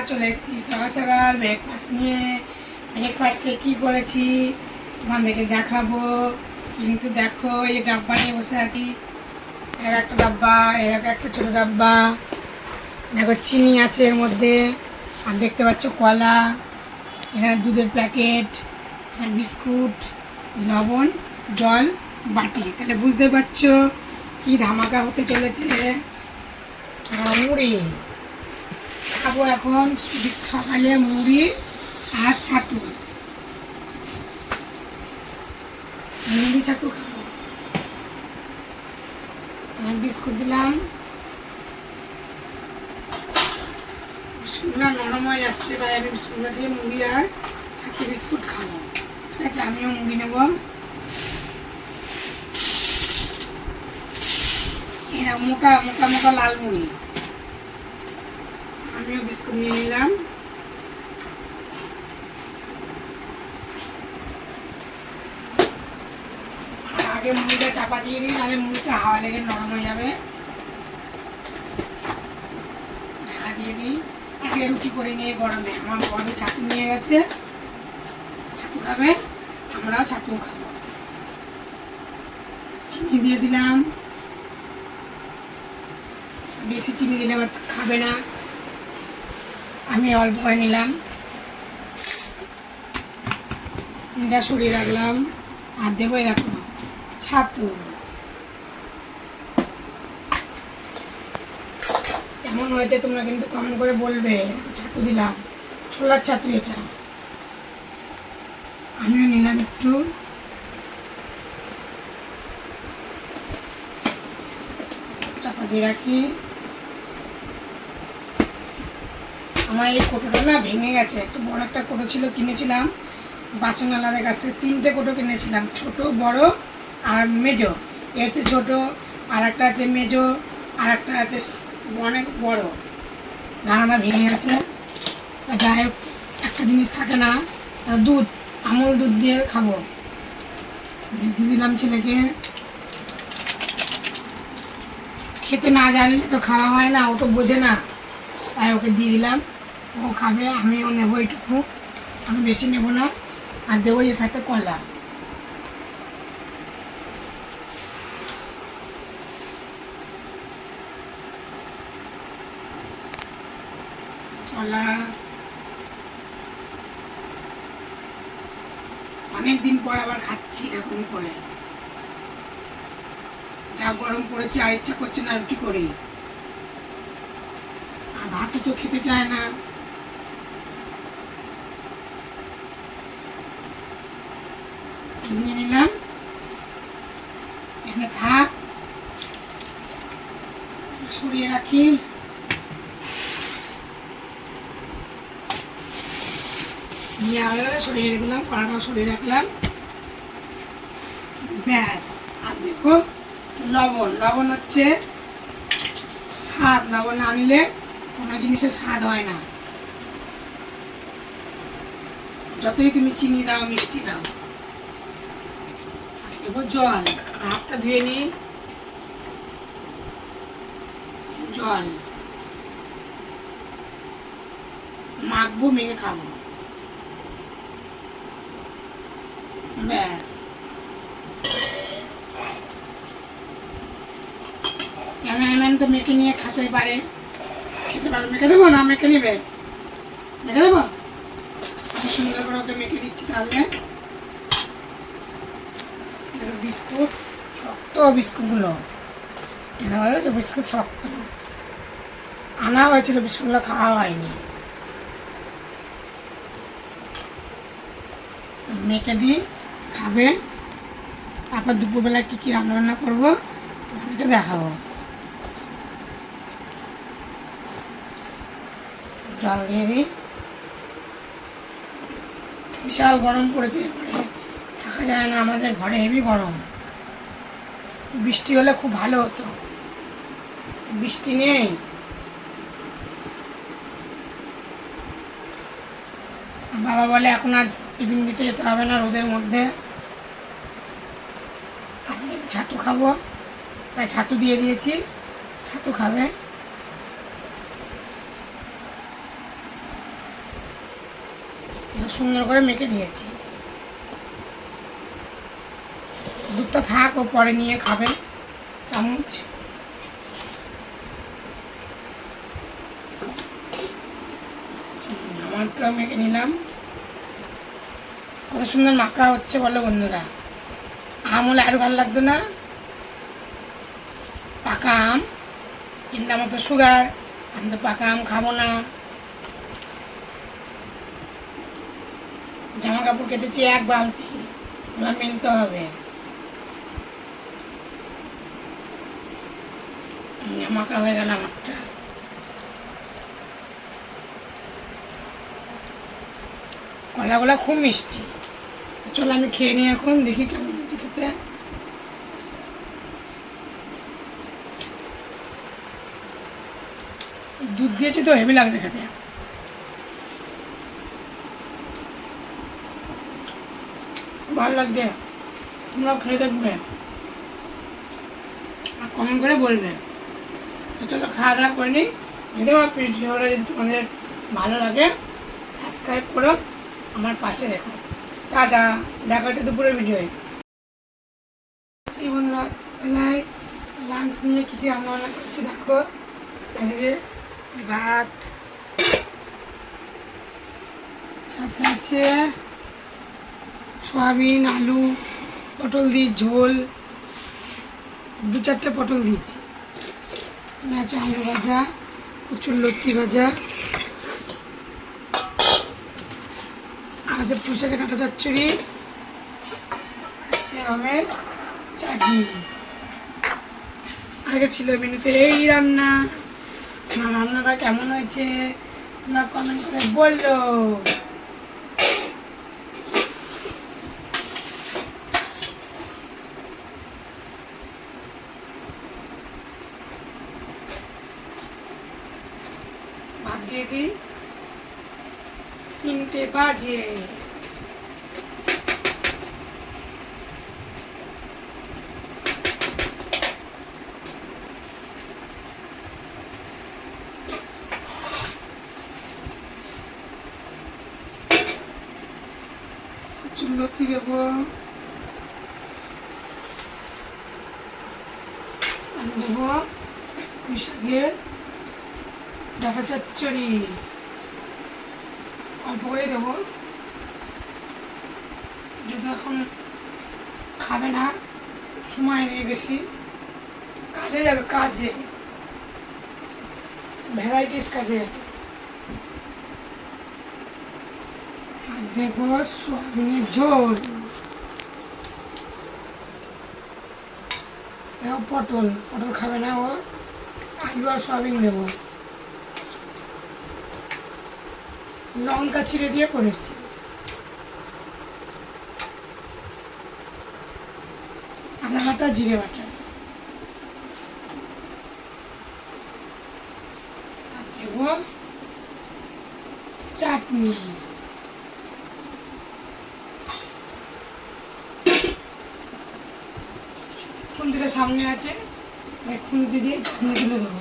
চলে এসেছি সকাল সকাল ব্রেকফাস্ট নিয়ে। ব্রেকফাস্টে কী করেছি তোমাদেরকে দেখাবো, কিন্তু দেখো এই ডাব্বা নিয়ে বসে আছি। এর একটা ডাব্বা, এর একটা ছোটো ডাব্বা, দেখো চিনি আছে এর মধ্যে, আর দেখতে পাচ্ছ কলা, এখানে দুধের প্যাকেট, এখানে বিস্কুট, লবণ, জল, বাটি। তাহলে বুঝতে পারছো কি ধামাকা হতে চলেছে। মুড়ি খাবো এখন সকালে, মুড়ি আর ছাতু, মুড়ি ছাতু খাবো। বিস্কুট দিলাম, বিস্কুটগুলো নরম হয়ে যাচ্ছে, তাই আমি বিস্কুটটা দিয়ে মুড়ি আর ছাতু বিস্কুট খাবো। ঠিক আছে, আমিও মুড়ি নেব। এরা মোটা মোটা মোটা লাল মুড়ি, আমিও বিস্কুট নিয়ে নিলাম। আগে মুড়িটা চাপা দিয়ে দিই, নাহলে মুড়িটা হাওয়া লেগে নরম হয়ে যাবে। ঢাকা দিয়ে দিই। আজকে রুটি করে নিয়ে গরমে, আমার বড় ছাতু নিয়ে গেছে, ছাতু খাবে, আমরাও ছাতু খাবো। চিনি দিয়ে দিলাম, বেশি চিনি দিলে আবার খাবে না, আমি অল্প করে নিলাম। চিনিটা সরিয়ে রাখলাম, আর দেবো এরকম ছাতু। কেমন হয়েছে তোমরা কিন্তু কমেন্ট করে বলবে। ছাতু দিলাম, ছোলার ছাতু এটা। আমিও নিলাম একটু, চাপা দিয়ে রাখি। আমার এই কোটোটা না ভেঙে গেছে, একটা বড় একটা কোটো ছিল, কিনেছিলাম বাসনওয়ালাদের কাছ থেকে। 3টে কোটো কিনেছিলাম, ছোট, বড় আর মেজো। এ হচ্ছে ছোটো, আর একটা আছে মেজো, আর একটা আছে অনেক বড়। ধারণা ভেঙে গেছে। যাই হোক, একটা জিনিস থাকে না, দুধ, আমুল দুধ দিয়ে খাবো। দিয়ে দিলাম ছেলেকে। খেতে না জানলে তো খাওয়া হয় না, ও তো বোঝে না, তাই ওকে দিয়ে দিলাম। ও খাবে, আমিও নেবো এইটুকু, আমি বেশি নেব না। আর দেবো এর সাথে কলা। কলা অনেকদিন পর আবার খাচ্ছি এরকম করে। যা গরম পড়েছে, আর ইচ্ছা করছে না রুটি করে, আর ভাতও তো খেতে চায় না। নিয়ে নিলাম, এখানে থাক, সরিয়ে রাখি। নিয়ে সরিয়ে রেখে দিলাম, কড়াটাও সরিয়ে রাখলাম, ব্যাস। আর দেখো লবণ, লবণ হচ্ছে স্বাদ, লবণ না নিলে কোনো জিনিসের স্বাদ হয় না, যতই তুমি চিনি দাও, মিষ্টি দাও। দেবো জল, হাতটা ধুয়ে নিই, জল মাখবো, মেখে খাবো, ব্যাস। ক্যামেরাম্যান তো মেখে নিয়ে খেতে পারে, খেতে পারে। মেখে দেবো না, মেখে নেবে, মেখে দেবো। আমি সুন্দর করে ওকে মেখে দিচ্ছি। তাহলে বিস্কুট, শক্ত বিস্কুটগুলো এনে হয়েছে, বিস্কুট শক্ত আনা হয়েছিল, বিস্কুটগুলো খাওয়া হয়নি। মেখে দিই, খাবে। তারপর দুপুরবেলা কী কী রান্না করবো ওদেরকে দেখাবো। জল দিয়ে দিই। বিশাল গরম পড়েছে, ঘরে থাকা যায় না, আমাদের ঘরে হেভি গরম। বৃষ্টি হলে খুব ভালো হতো, বৃষ্টি নেই। বাবা বলে এখন আর টিফিন দিতে যেতে হবে না রোদের মধ্যে, আজকে ছাতু খাবো, তাই ছাতু দিয়ে দিয়েছি, ছাতু খাবে। সুন্দর করে মেখে দিয়েছি। দুধটা থাক, ও পরে নিয়ে খাবে চামচ। আমারটা মেখে নিলাম। কত সুন্দর মাখা হচ্ছে বলো বন্ধুরা। আম হলে আরও ভালো লাগতো না? পাকা আম, কিন্তু আমার তো সুগার, আমি তো পাকা আম খাবো না। জামা কাপড় কেটেছি এক বালতি, আমার মিলতে হবে। মাখা হয়ে গেল আমারটা। কলাগুলা খুব মিষ্টি। চলো আমি খেয়ে নিই এখন, দেখি কেমন হয়েছে খেতে। দুধ দিয়েছি তো হেভি লাগছে খেতে। ভালো লাগছে, তোমরাও খেয়ে দেখবে আর কমেন্ট করে বলবে। তো চলো খাওয়া দাওয়া করে নিই। যদি আমার ভিডিওটা যদি তোমাদের ভালো লাগে সাবস্ক্রাইব করো, আমার পাশে রেখো। টাটা, দেখা হচ্ছে দুপুরের ভিডিওয়ে। বন্ধুরা, বেলায় লাঞ্চ নিয়ে কী কী রান্না করছি দেখো। আজকে ভাত, সাথে আছে সয়াবিন, আলু, পটল দিয়ে ঝোল, 2-4টে পটল দিয়েছি। এখানে আছে আলু ভাজা, কচুরলতি ভাজা, আর আছে পুঁইশাকে ডাঁটা চচ্চড়ি, আছে আমের চাটনি। আগে ছিল মেনুতে এই রান্না। আমার রান্নাটা কেমন হয়েছে তোমরা কমেন্ট করে বললো। ভাত দিয়ে দিই, 3টে বাজে। চুলতি দেবো, আমি দেবো পুঁইশাকের ডাঁটা চচ্চড়ি, অল্প করে দেবো। যদি এখন খাবে না, সময় নেই বেশি, কাজে যাবে, কাজে ভ্যারাইটিস কাজে। আর দেবো সয়াবিনের ঝোল, পটল খাবে না ও, আলু আর সয়াবিন দেবো। লঙ্কা চিড়ে দিয়ে করেছি। আদা বাটা, জিরে বাটা, আর দেবো চাটনি। খুন্তিটা সামনে আছে, খুন্তি দিয়ে চাটনি তুলে দেবো।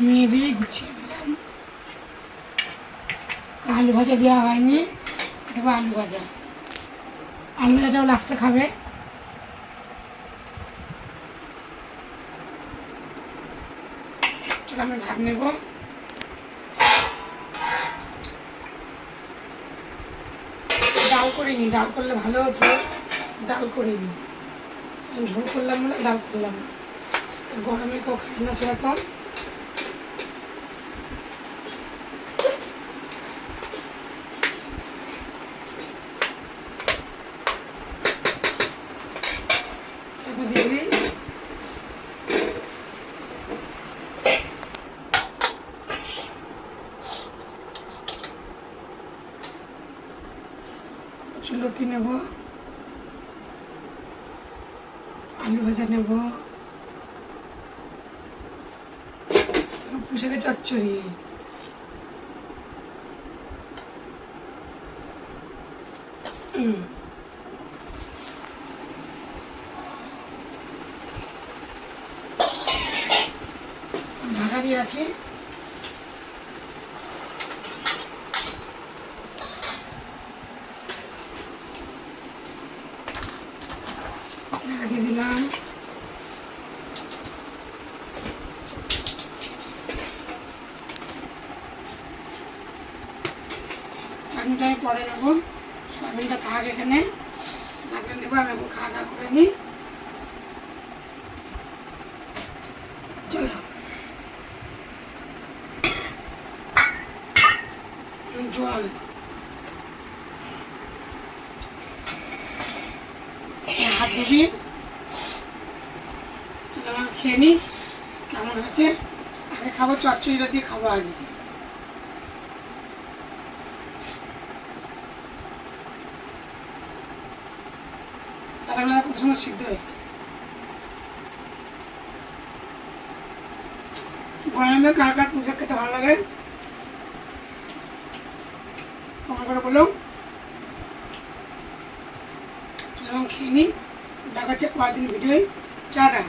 নিয়ে দিয়ে গুছিয়ে দিলাম। আলু ভাজা দেওয়া হয়নি, দেবো আলু ভাজা। আলু ভাজাটাও লাস্টে খাবে। চলো আমি ভাত নেব। ডাল করিনি, ডাল করলে ভালো হতো, ডাল করিনি। ঝোল করলাম বলে ডাল করলাম। গরমে কেউ খায় না সেরকম। চাপা দিয়ে দিই। কচুরলতি নেব, আলু ভাজা নেব, পুঁইশাকের চচ্চড়ি। ঢাকা দিয়ে রাখি। ঢাকা দিয়ে দিলাম। চাটনিটা আমি পরে নেবো, সয়াবিনটা থাক এখানে, লাগলে নেবো। আমি এখন খাওয়া দাওয়া করে নিই, চলো। জল হাত ধুবি, চলো আমি খেয়ে নিই কেমন হয়েছে। আগে খাবো চচ্চড়িটা দিয়ে খাবো আজকে। ডাটাগুলো কত সুন্দর সিদ্ধ হয়েছে। গরমে কার কার পুঁইশাক খেতে ভালো লাগে কমেন্ট করে বলো। চলো খেয়ে নিই, দেখা হচ্ছে পরের দিন ভিডিওয়। টাটা।